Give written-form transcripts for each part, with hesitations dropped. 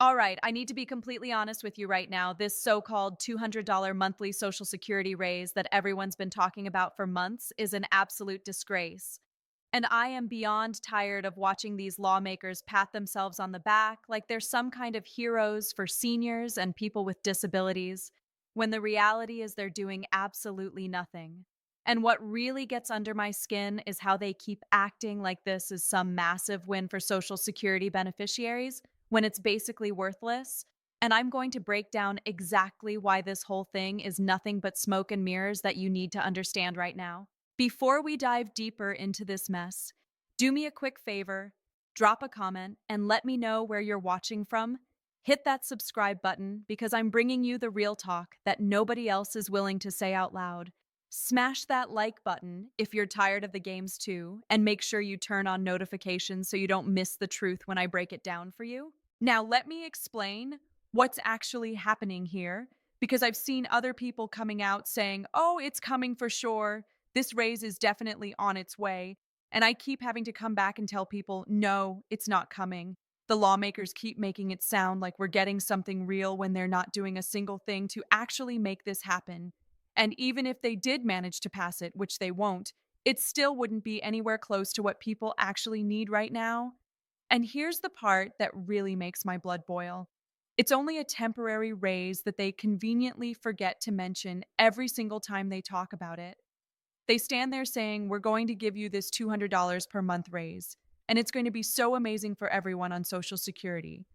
All right, I need to be completely honest with you right now. This so-called $200 monthly Social Security raise that everyone's been talking about for months is an absolute disgrace. And I am beyond tired of watching these lawmakers pat themselves on the back like they're some kind of heroes for seniors and people with disabilities, when the reality is they're doing absolutely nothing. And what really gets under my skin is how they keep acting like this is some massive win for Social Security beneficiaries when it's basically worthless. And I'm going to break down exactly why this whole thing is nothing but smoke and mirrors that you need to understand right now. Before we dive deeper into this mess, do me a quick favor, drop a comment, and let me know where you're watching from. Hit that subscribe button because I'm bringing you the real talk that nobody else is willing to say out loud. Smash that like button if you're tired of the games too, and make sure you turn on notifications so you don't miss the truth when I break it down for you. Now, let me explain what's actually happening here because I've seen other people coming out saying, oh, it's coming for sure. This raise is definitely on its way. And I keep having to come back and tell people, no, it's not coming. The lawmakers keep making it sound like we're getting something real when they're not doing a single thing to actually make this happen. And even if they did manage to pass it, which they won't, it still wouldn't be anywhere close to what people actually need right now. And here's the part that really makes my blood boil. It's only a temporary raise that they conveniently forget to mention every single time they talk about it. They stand there saying, we're going to give you this $200 per month raise, and it's going to be so amazing for everyone on Social Security.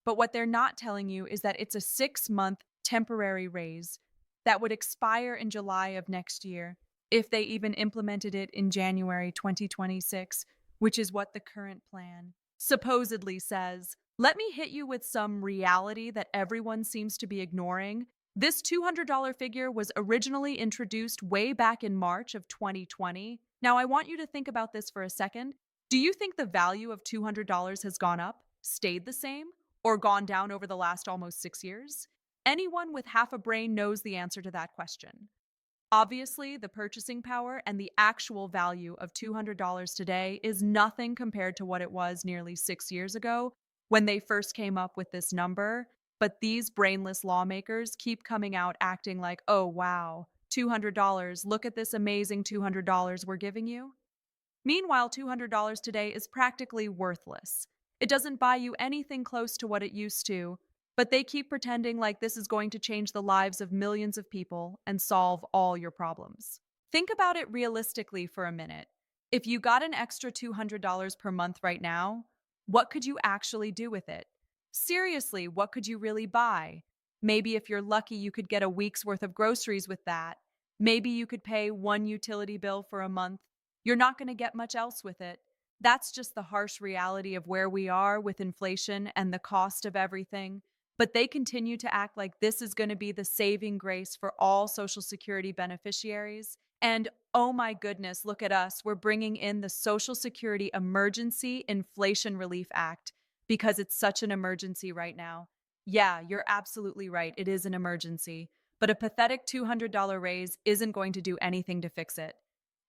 But what they're not telling you is that it's a 6-month temporary raise that would expire in July of next year if they even implemented it in January 2026, which is what the current plan supposedly says. Let me hit you with some reality that everyone seems to be ignoring. This $200 figure was originally introduced way back in March of 2020. Now, I want you to think about this for a second. Do you think the value of $200 has gone up, stayed the same, or gone down over the last almost 6 years? Anyone with half a brain knows the answer to that question. Obviously, the purchasing power and the actual value of $200 today is nothing compared to what it was nearly 6 years ago when they first came up with this number. But these brainless lawmakers keep coming out acting like, oh, wow, $200, look at this amazing $200 we're giving you. Meanwhile, $200 today is practically worthless. It doesn't buy you anything close to what it used to, but they keep pretending like this is going to change the lives of millions of people and solve all your problems. Think about it realistically for a minute. If you got an extra $200 per month right now, what could you actually do with it? Seriously, what could you really buy? Maybe if you're lucky, you could get a week's worth of groceries with that. Maybe you could pay one utility bill for a month. You're not going to get much else with it. That's just the harsh reality of where we are with inflation and the cost of everything. But they continue to act like this is going to be the saving grace for all Social Security beneficiaries. And oh my goodness, look at us. We're bringing in the Social Security Emergency Inflation Relief Act because it's such an emergency right now. Yeah, you're absolutely right. It is an emergency. But a pathetic $200 raise isn't going to do anything to fix it.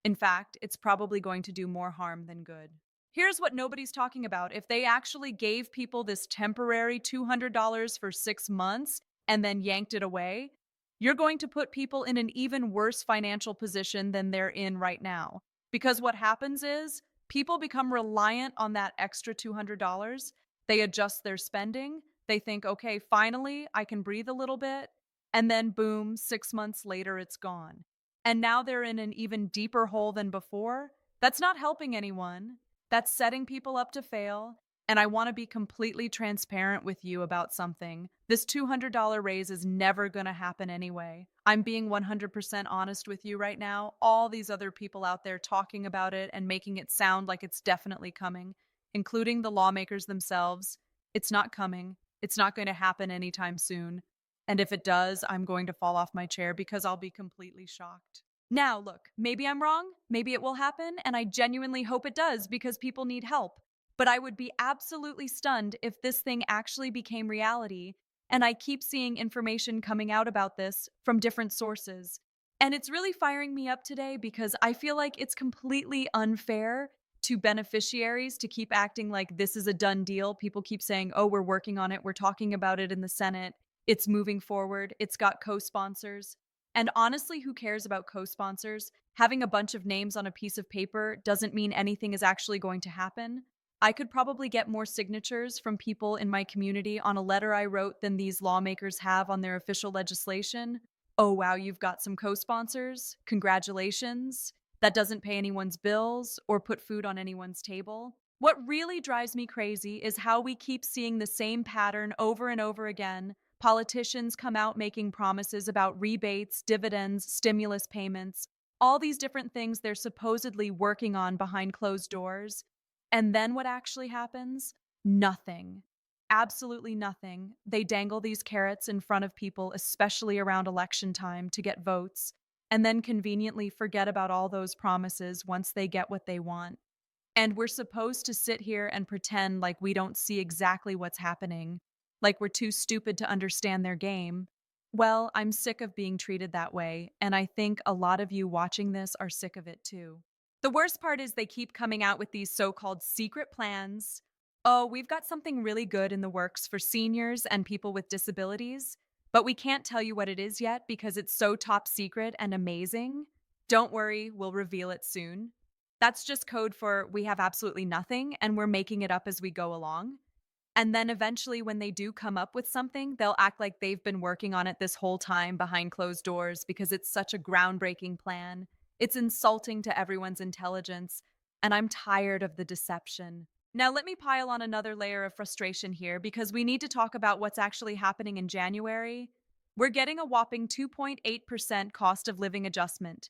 In fact, it's probably going to do more harm than good. Here's what nobody's talking about. If they actually gave people this temporary $200 for 6 months and then yanked it away, you're going to put people in an even worse financial position than they're in right now. Because what happens is people become reliant on that extra $200. They adjust their spending. They think, okay, finally, I can breathe a little bit. And then, boom, 6 months later, it's gone. And now they're in an even deeper hole than before. That's not helping anyone. That's setting people up to fail. And I want to be completely transparent with you about something. This $200 raise is never going to happen anyway. I'm being 100% honest with you right now. All these other people out there talking about it and making it sound like it's definitely coming, including the lawmakers themselves. It's not coming. It's not going to happen anytime soon. And if it does, I'm going to fall off my chair because I'll be completely shocked. Now, look, maybe I'm wrong, maybe it will happen, and I genuinely hope it does because people need help. But I would be absolutely stunned if this thing actually became reality, and I keep seeing information coming out about this from different sources. And it's really firing me up today because I feel like it's completely unfair to beneficiaries to keep acting like this is a done deal. People keep saying, oh, we're working on it. We're talking about it in the Senate. It's moving forward. It's got co sponsors. And honestly, who cares about co sponsors? Having a bunch of names on a piece of paper doesn't mean anything is actually going to happen. I could probably get more signatures from people in my community on a letter I wrote than these lawmakers have on their official legislation. Oh, wow, you've got some co sponsors. Congratulations. That doesn't pay anyone's bills or put food on anyone's table. What really drives me crazy is how we keep seeing the same pattern over and over again. Politicians come out making promises about rebates, dividends, stimulus payments, all these different things they're supposedly working on behind closed doors. And then what actually happens? Nothing. Absolutely nothing. They dangle these carrots in front of people, especially around election time, to get votes, and then conveniently forget about all those promises once they get what they want. And we're supposed to sit here and pretend like we don't see exactly what's happening, like we're too stupid to understand their game. Well, I'm sick of being treated that way, and I think a lot of you watching this are sick of it too. The worst part is they keep coming out with these so called secret plans. Oh, we've got something really good in the works for seniors and people with disabilities, but we can't tell you what it is yet because it's so top secret and amazing. Don't worry, we'll reveal it soon. That's just code for we have absolutely nothing and we're making it up as we go along. And then eventually, when they do come up with something, they'll act like they've been working on it this whole time behind closed doors because it's such a groundbreaking plan. It's insulting to everyone's intelligence, and I'm tired of the deception. Now, let me pile on another layer of frustration here because we need to talk about what's actually happening in January. We're getting a whopping 2.8% cost of living adjustment.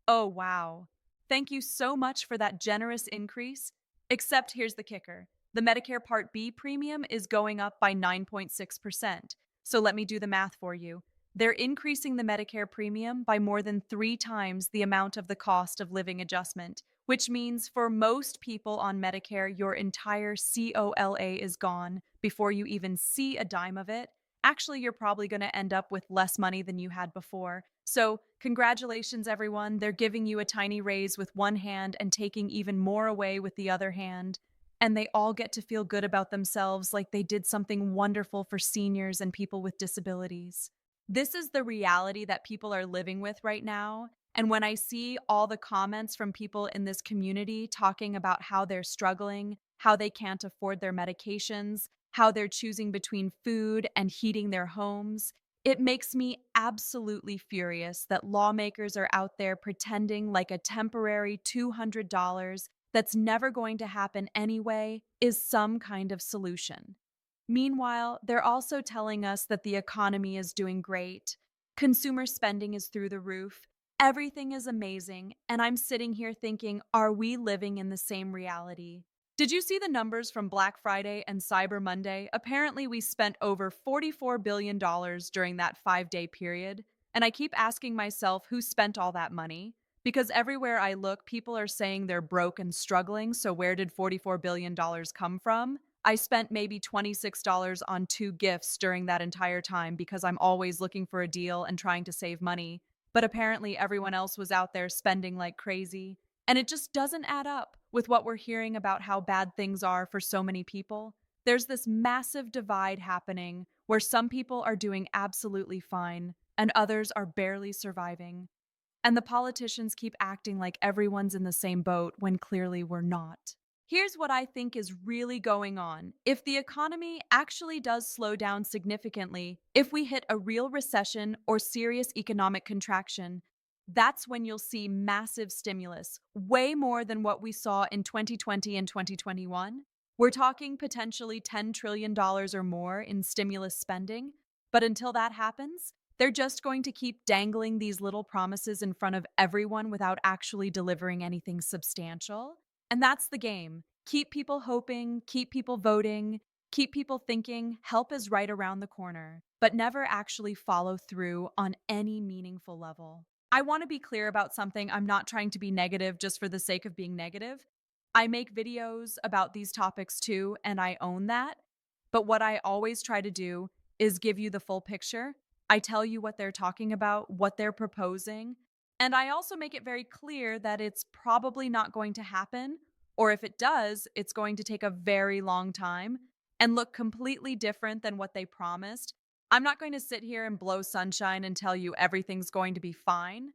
Oh, wow. Thank you so much for that generous increase. Except here's the kicker. The Medicare Part B premium is going up by 9.6%. So let me do the math for you. They're increasing the Medicare premium by more than 3 times the amount of the cost of living adjustment, which means for most people on Medicare, your entire COLA is gone before you even see a dime of it. Actually, you're probably going to end up with less money than you had before. So, congratulations, everyone. They're giving you a tiny raise with one hand and taking even more away with the other hand. And they all get to feel good about themselves like they did something wonderful for seniors and people with disabilities. This is the reality that people are living with right now. And when I see all the comments from people in this community talking about how they're struggling, how they can't afford their medications, how they're choosing between food and heating their homes, it makes me absolutely furious that lawmakers are out there pretending like a temporary $200 that's never going to happen anyway is some kind of solution. Meanwhile, they're also telling us that the economy is doing great, consumer spending is through the roof, everything is amazing, and I'm sitting here thinking, are we living in the same reality? Did you see the numbers from Black Friday and Cyber Monday? Apparently, we spent over $44 billion during that 5 day period. And I keep asking myself who spent all that money. Because everywhere I look, people are saying they're broke and struggling. So, where did $44 billion come from? I spent maybe $26 on 2 gifts during that entire time because I'm always looking for a deal and trying to save money. But apparently, everyone else was out there spending like crazy. And it just doesn't add up with what we're hearing about how bad things are for so many people. There's this massive divide happening where some people are doing absolutely fine and others are barely surviving. And the politicians keep acting like everyone's in the same boat when clearly we're not. Here's what I think is really going on. If the economy actually does slow down significantly, if we hit a real recession or serious economic contraction, that's when you'll see massive stimulus, way more than what we saw in 2020 and 2021. We're talking potentially $10 trillion or more in stimulus spending. But until that happens, they're just going to keep dangling these little promises in front of everyone without actually delivering anything substantial. And that's the game. Keep people hoping, keep people voting, keep people thinking help is right around the corner, but never actually follow through on any meaningful level. I want to be clear about something. I'm not trying to be negative just for the sake of being negative. I make videos about these topics too, and I own that. But what I always try to do is give you the full picture. I tell you what they're talking about, what they're proposing, and I also make it very clear that it's probably not going to happen Or if it does, it's going to take a very long time and look completely different than what they promised. I'm not going to sit here and blow sunshine and tell you everything's going to be fine.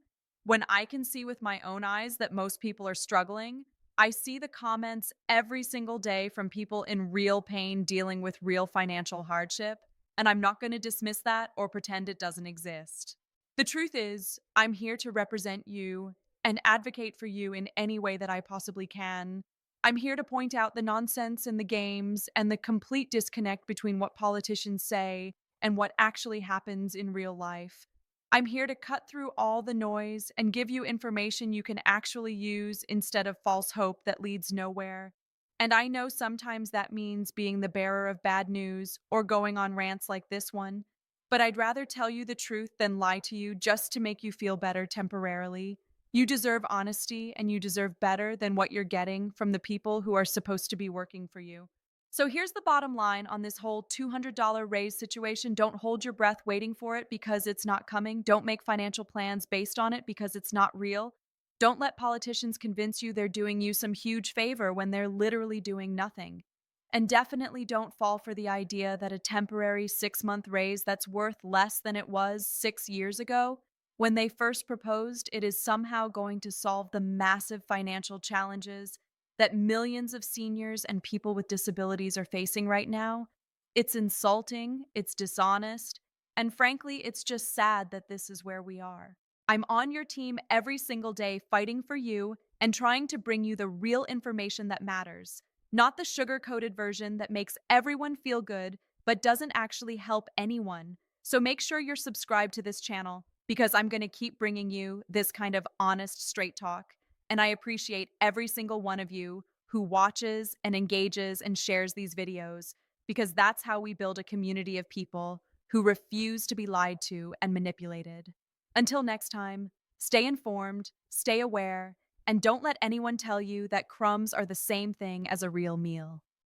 When I can see with my own eyes that most people are struggling, I see the comments every single day from people in real pain dealing with real financial hardship, and I'm not going to dismiss that or pretend it doesn't exist. The truth is, I'm here to represent you and advocate for you in any way that I possibly can. I'm here to point out the nonsense in the games and the complete disconnect between what politicians say and what actually happens in real life. I'm here to cut through all the noise and give you information you can actually use instead of false hope that leads nowhere. And I know sometimes that means being the bearer of bad news or going on rants like this one, but I'd rather tell you the truth than lie to you just to make you feel better temporarily. You deserve honesty and you deserve better than what you're getting from the people who are supposed to be working for you. So here's the bottom line on this whole $200 raise situation. Don't hold your breath waiting for it because it's not coming. Don't make financial plans based on it because it's not real. Don't let politicians convince you they're doing you some huge favor when they're literally doing nothing. And definitely don't fall for the idea that a temporary 6 month raise that's worth less than it was 6 years ago, when they first proposed, it is somehow going to solve the massive financial challenges that millions of seniors and people with disabilities are facing right now. It's insulting, it's dishonest, and frankly, it's just sad that this is where we are. I'm on your team every single day fighting for you and trying to bring you the real information that matters, not the sugar coated version that makes everyone feel good but doesn't actually help anyone. So make sure you're subscribed to this channel because I'm going to keep bringing you this kind of honest, straight talk. And I appreciate every single one of you who watches and engages and shares these videos because that's how we build a community of people who refuse to be lied to and manipulated. Until next time, stay informed, stay aware, and don't let anyone tell you that crumbs are the same thing as a real meal.